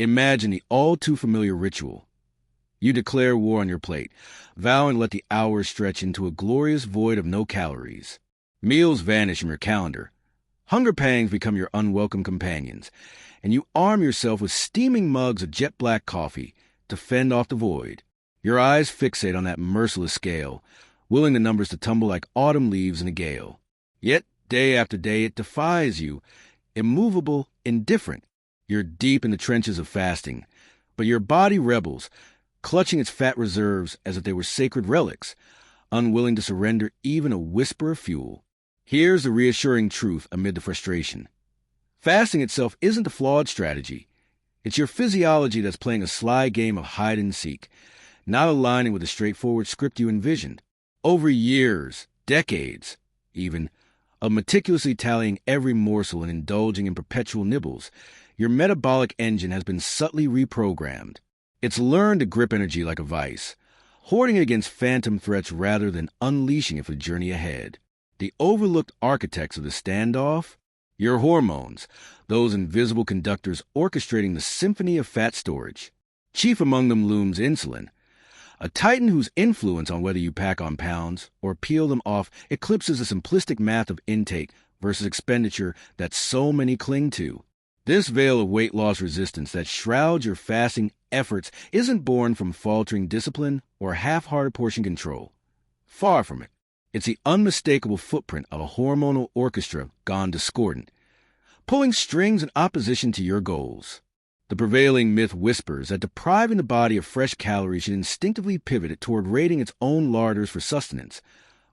Imagine the all-too-familiar ritual. You declare war on your plate, vowing to let the hours stretch into a glorious void of no calories. Meals vanish from your calendar. Hunger pangs become your unwelcome companions, and you arm yourself with steaming mugs of jet-black coffee to fend off the void. Your eyes fixate on that merciless scale, willing the numbers to tumble like autumn leaves in a gale. Yet, day after day, it defies you, immovable, indifferent. You're deep in the trenches of fasting, but your body rebels, clutching its fat reserves as if they were sacred relics, unwilling to surrender even a whisper of fuel. Here's the reassuring truth amid the frustration. Fasting itself isn't a flawed strategy. It's your physiology that's playing a sly game of hide and seek, not aligning with the straightforward script you envisioned. Over years, decades, even, of meticulously tallying every morsel and indulging in perpetual nibbles, your metabolic engine has been subtly reprogrammed. It's learned to grip energy like a vice, hoarding it against phantom threats rather than unleashing it for the journey ahead. The overlooked architects of the standoff? Your hormones, those invisible conductors orchestrating the symphony of fat storage. Chief among them looms insulin, a titan whose influence on whether you pack on pounds or peel them off eclipses the simplistic math of intake versus expenditure that so many cling to. This veil of weight loss resistance that shrouds your fasting efforts isn't born from faltering discipline or half-hearted portion control. Far from it. It's the unmistakable footprint of a hormonal orchestra gone discordant, pulling strings in opposition to your goals. The prevailing myth whispers that depriving the body of fresh calories should instinctively pivot it toward raiding its own larders for sustenance,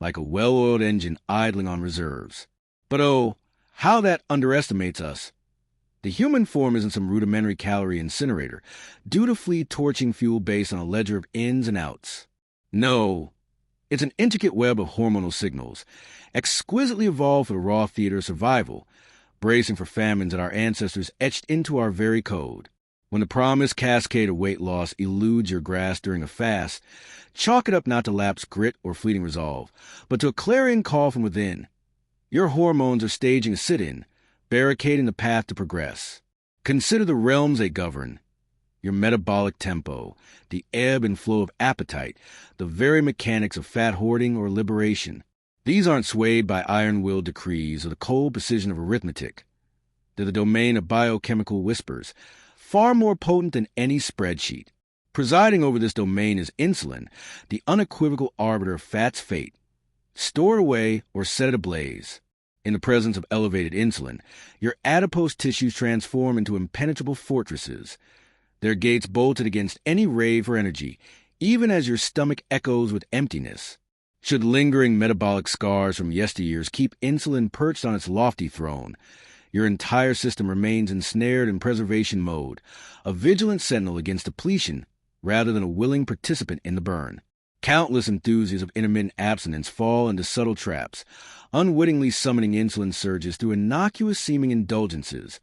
like a well-oiled engine idling on reserves. But oh, how that underestimates us. The human form isn't some rudimentary calorie incinerator, dutifully torching fuel based on a ledger of ins and outs. No, it's an intricate web of hormonal signals, exquisitely evolved for the raw theater of survival, bracing for famines that our ancestors etched into our very code. When the promised cascade of weight loss eludes your grasp during a fast, chalk it up not to lapse grit or fleeting resolve, but to a clarion call from within. Your hormones are staging a sit-in, barricading the path to progress. Consider the realms they govern. Your metabolic tempo, the ebb and flow of appetite, the very mechanics of fat hoarding or liberation. These aren't swayed by iron-willed decrees or the cold precision of arithmetic. They're the domain of biochemical whispers, far more potent than any spreadsheet. Presiding over this domain is insulin, the unequivocal arbiter of fat's fate. Store it away or set it ablaze. In the presence of elevated insulin, your adipose tissues transform into impenetrable fortresses, their gates bolted against any rave for energy, even as your stomach echoes with emptiness. Should lingering metabolic scars from yesteryears keep insulin perched on its lofty throne, your entire system remains ensnared in preservation mode, a vigilant sentinel against depletion rather than a willing participant in the burn. Countless enthusiasts of intermittent abstinence fall into subtle traps, unwittingly summoning insulin surges through innocuous-seeming indulgences.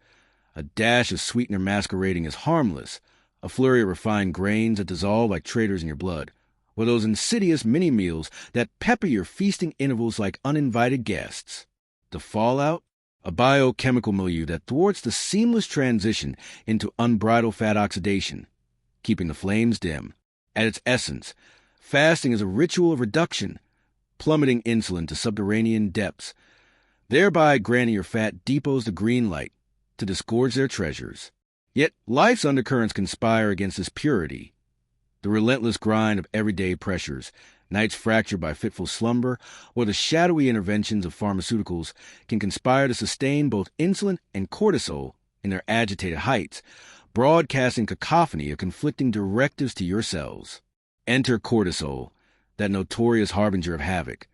A dash of sweetener masquerading as harmless, a flurry of refined grains that dissolve like traitors in your blood, or those insidious mini-meals that pepper your feasting intervals like uninvited guests. The fallout? A biochemical milieu that thwarts the seamless transition into unbridled fat oxidation, keeping the flames dim. At its essence, fasting is a ritual of reduction, plummeting insulin to subterranean depths, thereby granting your fat depots the green light to disgorge their treasures. Yet life's undercurrents conspire against this purity. The relentless grind of everyday pressures, nights fractured by fitful slumber, or the shadowy interventions of pharmaceuticals can conspire to sustain both insulin and cortisol in their agitated heights, broadcasting cacophony of conflicting directives to your cells. Enter cortisol, that notorious harbinger of havoc,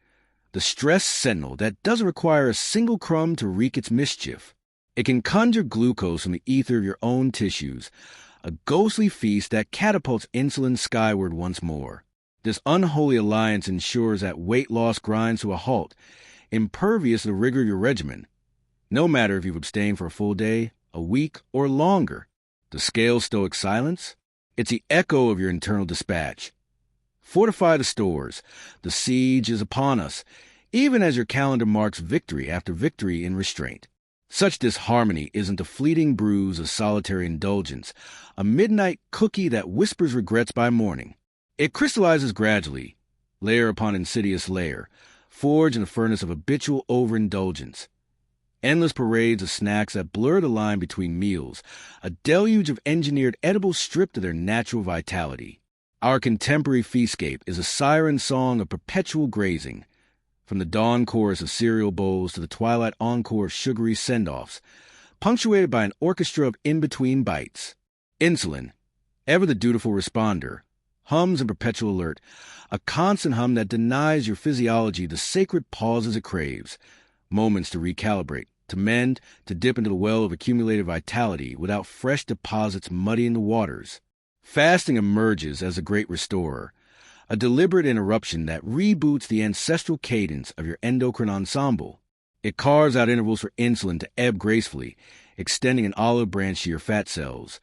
the stress sentinel that doesn't require a single crumb to wreak its mischief. It can conjure glucose from the ether of your own tissues, a ghostly feast that catapults insulin skyward once more. This unholy alliance ensures that weight loss grinds to a halt, impervious to the rigor of your regimen, no matter if you've abstained for a full day, a week, or longer. The scale's stoic silence? It's the echo of your internal dispatch. Fortify the stores. The siege is upon us, even as your calendar marks victory after victory in restraint. Such disharmony isn't a fleeting bruise of solitary indulgence, a midnight cookie that whispers regrets by morning. It crystallizes gradually, layer upon insidious layer, forged in the furnace of habitual overindulgence. Endless parades of snacks that blur the line between meals, a deluge of engineered edibles stripped of their natural vitality. Our contemporary feastscape is a siren song of perpetual grazing, from the dawn chorus of cereal bowls to the twilight encore of sugary send-offs, punctuated by an orchestra of in-between bites. Insulin, ever the dutiful responder, hums in perpetual alert, a constant hum that denies your physiology the sacred pauses it craves, moments to recalibrate, to mend, to dip into the well of accumulated vitality without fresh deposits muddying the waters. Fasting emerges as a great restorer, a deliberate interruption that reboots the ancestral cadence of your endocrine ensemble. It carves out intervals for insulin to ebb gracefully, extending an olive branch to your fat cells.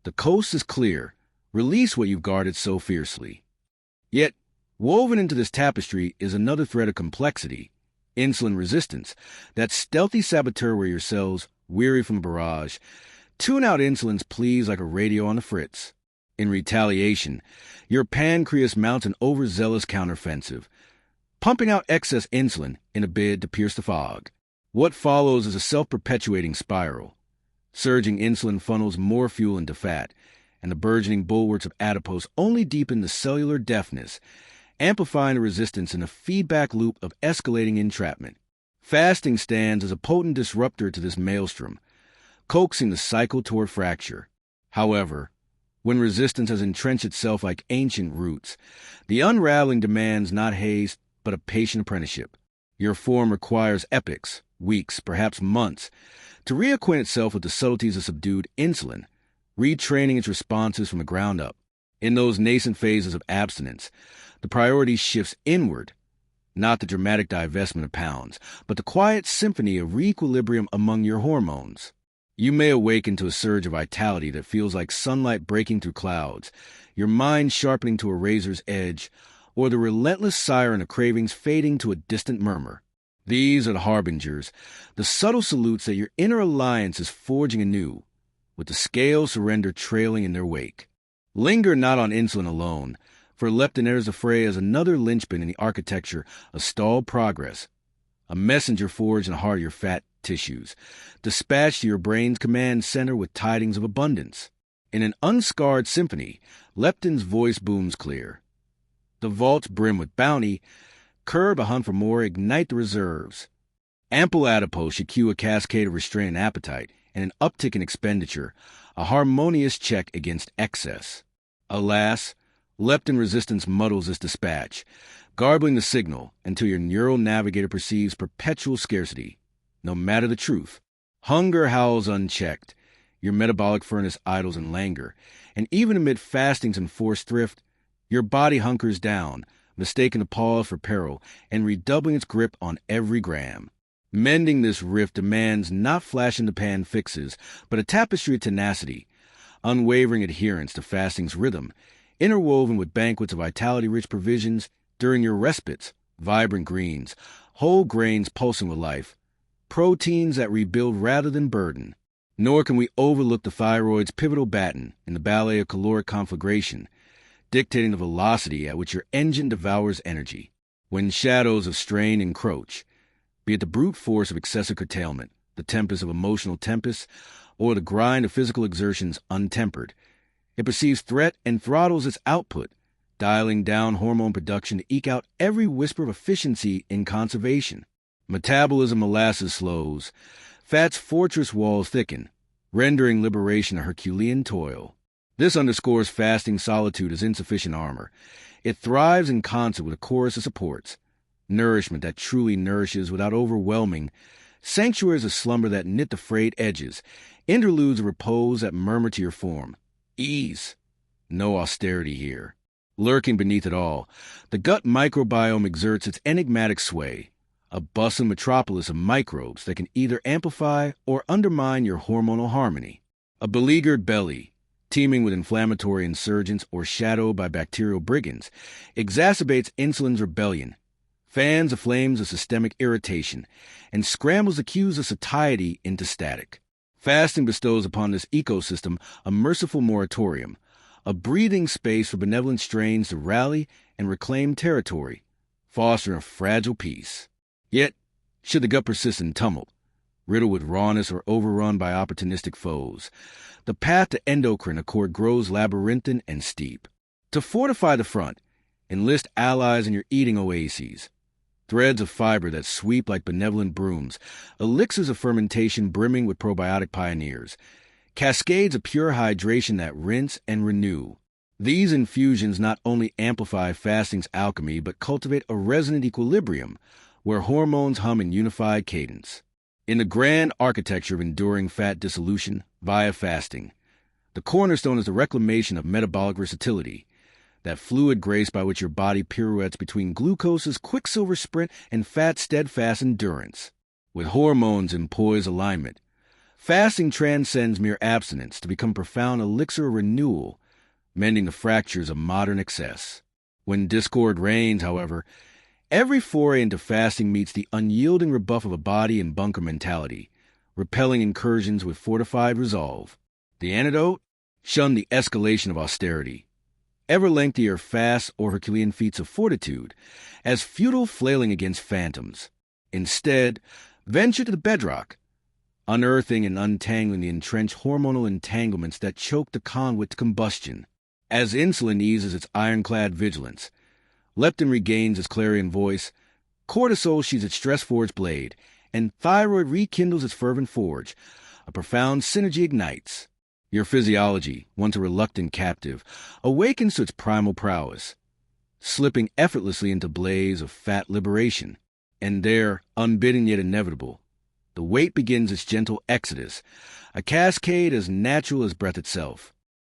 The coast is clear. Release what you've guarded so fiercely. Yet, woven into this tapestry is another thread of complexity, insulin resistance, that stealthy saboteur where your cells, weary from a barrage, tune out insulin's pleas like a radio on the fritz. In retaliation, your pancreas mounts an overzealous counteroffensive, pumping out excess insulin in a bid to pierce the fog. What follows is a self-perpetuating spiral. Surging insulin funnels more fuel into fat, and the burgeoning bulwarks of adipose only deepen the cellular deafness, amplifying the resistance in a feedback loop of escalating entrapment. Fasting stands as a potent disruptor to this maelstrom, coaxing the cycle toward fracture. However, when resistance has entrenched itself like ancient roots, the unraveling demands not haste, but a patient apprenticeship. Your form requires epochs, weeks, perhaps months, to reacquaint itself with the subtleties of subdued insulin, retraining its responses from the ground up. In those nascent phases of abstinence, the priority shifts inward, not the dramatic divestment of pounds, but the quiet symphony of reequilibrium among your hormones. You may awaken to a surge of vitality that feels like sunlight breaking through clouds, your mind sharpening to a razor's edge, or the relentless siren of cravings fading to a distant murmur. These are the harbingers, the subtle salutes that your inner alliance is forging anew, with the scales surrender trailing in their wake. Linger not on insulin alone, for leptin enters the fray as another linchpin in the architecture of stalled progress, a messenger forged in the heart of your fat tissues, dispatched to your brain's command center with tidings of abundance. In an unscarred symphony, leptin's voice booms clear. The vaults brim with bounty, curb a hunt for more, ignite the reserves. Ample adipose should cue a cascade of restraining appetite and an uptick in expenditure, a harmonious check against excess. Alas, leptin resistance muddles this dispatch, garbling the signal until your neural navigator perceives perpetual scarcity. No matter the truth, hunger howls unchecked, your metabolic furnace idles in languor, and even amid fastings and forced thrift, your body hunkers down, mistaking the pause for peril and redoubling its grip on every gram. Mending this rift demands not flash-in-the-pan fixes, but a tapestry of tenacity, unwavering adherence to fasting's rhythm, interwoven with banquets of vitality-rich provisions during your respites, vibrant greens, whole grains pulsing with life, proteins that rebuild rather than burden. Nor can we overlook the thyroid's pivotal baton in the ballet of caloric conflagration, dictating the velocity at which your engine devours energy. When shadows of strain encroach, be it the brute force of excessive curtailment, the tempest of emotional tempests, or the grind of physical exertions untempered, it perceives threat and throttles its output, dialing down hormone production to eke out every whisper of efficiency in conservation. Metabolism molasses slows, fat's fortress walls thicken, rendering liberation a Herculean toil. This underscores fasting solitude as insufficient armor. It thrives in concert with a chorus of supports, nourishment that truly nourishes without overwhelming, sanctuaries of slumber that knit the frayed edges, interludes of repose that murmur to your form. Ease. No austerity here. Lurking beneath it all, the gut microbiome exerts its enigmatic sway, a bustling metropolis of microbes that can either amplify or undermine your hormonal harmony. A beleaguered belly, teeming with inflammatory insurgents or shadowed by bacterial brigands, exacerbates insulin's rebellion, fans the flames of systemic irritation, and scrambles the cues of satiety into static. Fasting bestows upon this ecosystem a merciful moratorium, a breathing space for benevolent strains to rally and reclaim territory, fostering a fragile peace. Yet, should the gut persist in tumult, riddled with rawness or overrun by opportunistic foes, the path to endocrine accord grows labyrinthine and steep. To fortify the front, enlist allies in your eating oases, threads of fiber that sweep like benevolent brooms, elixirs of fermentation brimming with probiotic pioneers, cascades of pure hydration that rinse and renew. These infusions not only amplify fasting's alchemy, but cultivate a resonant equilibrium where hormones hum in unified cadence. In the grand architecture of enduring fat dissolution via fasting, the cornerstone is the reclamation of metabolic versatility, that fluid grace by which your body pirouettes between glucose's quicksilver sprint and fat's steadfast endurance. With hormones in poise alignment, fasting transcends mere abstinence to become profound elixir of renewal, mending the fractures of modern excess. When discord reigns, however, every foray into fasting meets the unyielding rebuff of a body in bunker mentality, repelling incursions with fortified resolve. The antidote? Shun the escalation of austerity. Ever lengthier fasts or Herculean feats of fortitude, as futile flailing against phantoms. Instead, venture to the bedrock, unearthing and untangling the entrenched hormonal entanglements that choke the conduit to combustion. As insulin eases its ironclad vigilance, leptin regains its clarion voice, cortisol sheathes its stress-forged blade, and thyroid rekindles its fervent forge, a profound synergy ignites. Your physiology, once a reluctant captive, awakens to its primal prowess, slipping effortlessly into blaze of fat liberation. And there, unbidden yet inevitable, the weight begins its gentle exodus, a cascade as natural as breath itself.